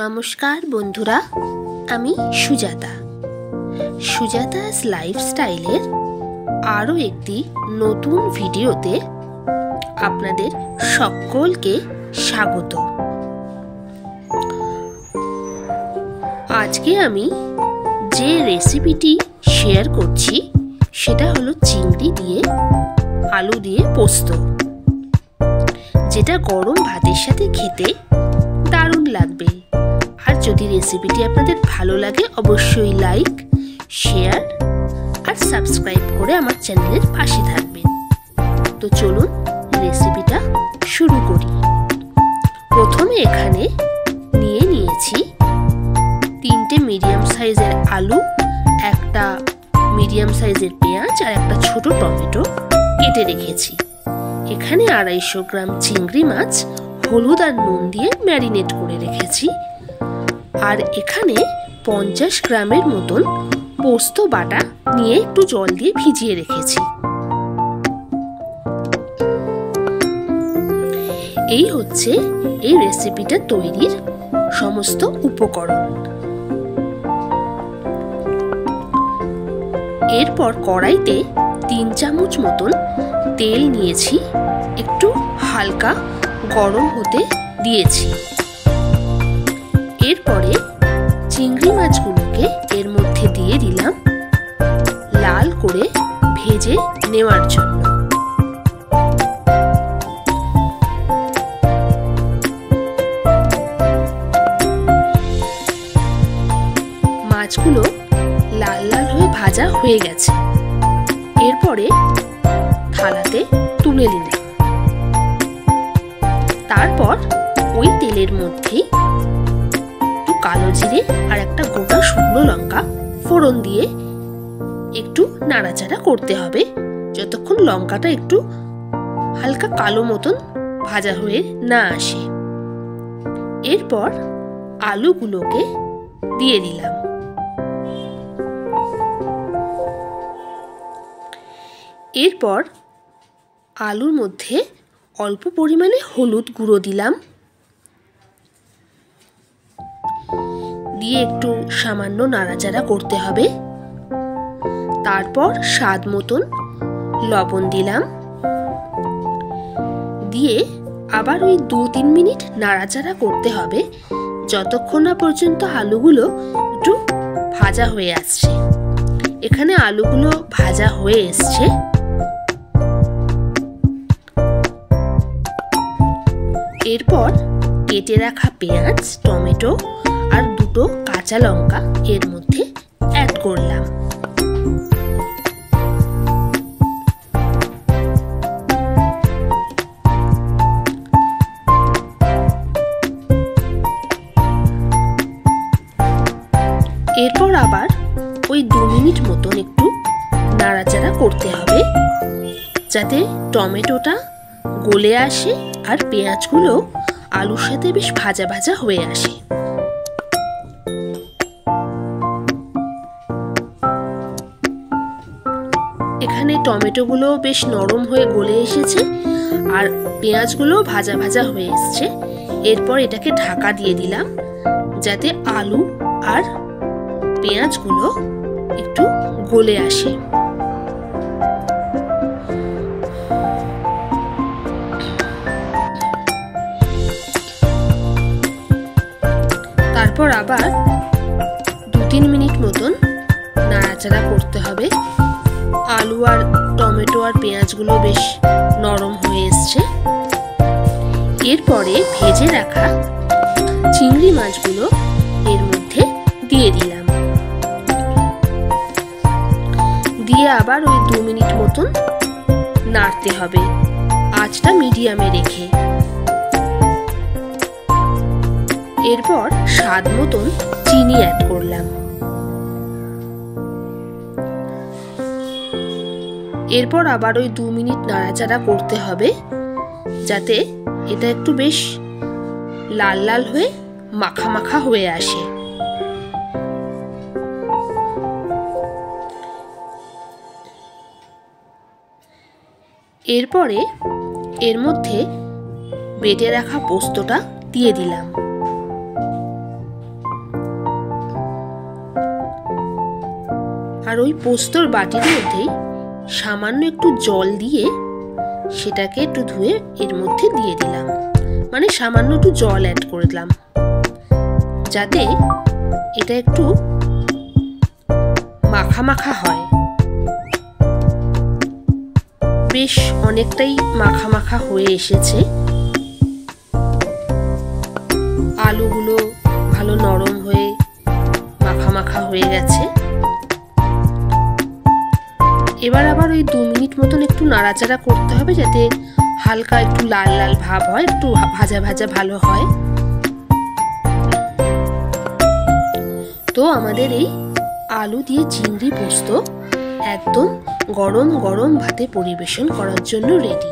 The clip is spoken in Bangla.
নমস্কার বন্ধুরা, আমি সুজাতা। সুজাতাস লাইফস্টাইলের আরও একটি নতুন ভিডিওতে আপনাদের সকলকে স্বাগত। আজকে আমি যে রেসিপিটি শেয়ার করছি সেটা হলো চিংড়ি দিয়ে আলু দিয়ে পোস্ত, যেটা গরম ভাতের সাথে খেতে দারুণ লাগবে। আর যদি রেসিপিটি আপনাদের ভালো লাগে অবশ্যই লাইক, শেয়ার আর সাবস্ক্রাইব করে আমার চ্যানেলের পাশে থাকবেন। তো চলুন রেসিপিটা শুরু করি। প্রথমে এখানে নিয়েছি 3টে মিডিয়াম সাইজের আলু, একটা মিডিয়াম সাইজের পেঁয়াজ আর একটা ছোট টমেটো কেটে রেখেছি। এখানে 250 গ্রাম চিংড়ি মাছ হলুদ আর নুন দিয়ে ম্যারিনেট করে রেখেছি। আর এখানে 50 গ্রামের মতন পোস্ত বাটা নিয়ে একটু জল দিয়ে ভিজিয়ে রেখেছি। এই হচ্ছে এই রেসিপিটা তৈরির সমস্ত উপকরণ। এরপর কড়াইতে 3 চামচ মতন তেল নিয়েছি, একটু হালকা গরম হতে দিয়েছি। এরপরে চিংড়ি মাছগুলোকে এর মধ্যে দিয়ে দিলাম লাল করে ভেজে নেওয়ার জন্য। মাছগুলো লাল লাল হয়ে ভাজা হয়ে গেছে। এরপরে থালাতে তুলে নিলাম। তারপর ওই তেলের মধ্যেই একটু কালো জিরে আর একটা গোটা শুকনো লঙ্কা ফোড়ন দিয়ে একটু নাড়াচাড়া করতে হবে যতক্ষণ লঙ্কাটা একটু হালকা কালো মতন ভাজা হয়ে না আসে। এরপর আলুগুলোকে দিয়ে দিলাম। এরপর আলুর মধ্যে অল্প পরিমাণে হলুদ গুঁড়ো দিলাম, দিয়ে একটু সামান্য নাড়াচাড়া করতে হবে। তারপর স্বাদ মতন লবণ দিলাম, দিয়ে আবার ওই 2-3 মিনিট নাড়াচাড়া করতে হবে যতক্ষণ না পর্যন্ত আলুগুলো একটু ভাজা হয়ে আসছে। এখানে আলুগুলো ভাজা হয়ে এসছে। এরপর কেটে রাখা পেঁয়াজ, টমেটো আর 2টো কাঁচা লঙ্কা এর মধ্যে অ্যাড করলাম। এরপর আবার ওই 2 মিনিট মতন একটু নাড়াচাড়া করতে হবে যাতে টমেটোটা গলে আসে আর পেঁয়াজগুলো আলুর সাথে বেশ ভাজা ভাজা হয়ে আসে। এখানে টমেটোগুলো বেশ নরম হয়ে গলে এসেছে আর পেঁয়াজগুলো ভাজা ভাজা হয়ে এসছে। এরপর এটাকে ঢাকা দিয়ে দিলাম যাতে আলু আর পেঁয়াজগুলো একটু গলে আসে। তারপর আবার 2-3 মিনিট মতন নাড়াচাড়া করতে হবে। আলু আর টমেটো আর পেঁয়াজগুলো বেশ নরম হয়ে এসছে। এরপরে ভেজে রাখা চিংড়ি মাছগুলো এর মধ্যে দিয়ে দিলাম, দিয়ে আবার ওই 2 মিনিট মতন নাড়তে হবে আঁচটা মিডিয়ামে রেখে। এরপর স্বাদ মতন চিনি অ্যাড করলাম। এরপর আবার ওই 2 মিনিট নাড়াচাড়া করতে হবে যাতে এটা একটু বেশ লাল লাল হয়ে মাখা মাখা হয়ে আসে। এরপরে এর মধ্যে বেটে রাখা পোস্তটা দিয়ে দিলাম। আর ওই পোস্তর বাটির মধ্যেই সামান্য একটু জল দিয়ে সেটাকে একটু ধুয়ে এর মধ্যে দিয়ে দিলাম, মানে সামান্য একটু জল অ্যাড করে দিলাম যাতে এটা একটু মাখা মাখা হয়। বেশ অনেকটাই মাখা মাখা হয়ে এসেছে, আলুগুলো ভালো নরম হয়ে মাখা মাখা হয়ে গেছে। এবার আবার ওই 2 মিনিট মতন একটু নাড়াচাড়া করতে হবে যাতে হালকা একটু লাল লাল ভাব হয়, একটু ভাজা ভাজা ভালো হয়। তো আমাদের এই আলু দিয়ে চিংড়ি পোস্ত একদম গরম গরম ভাতে পরিবেশন করার জন্য রেডি।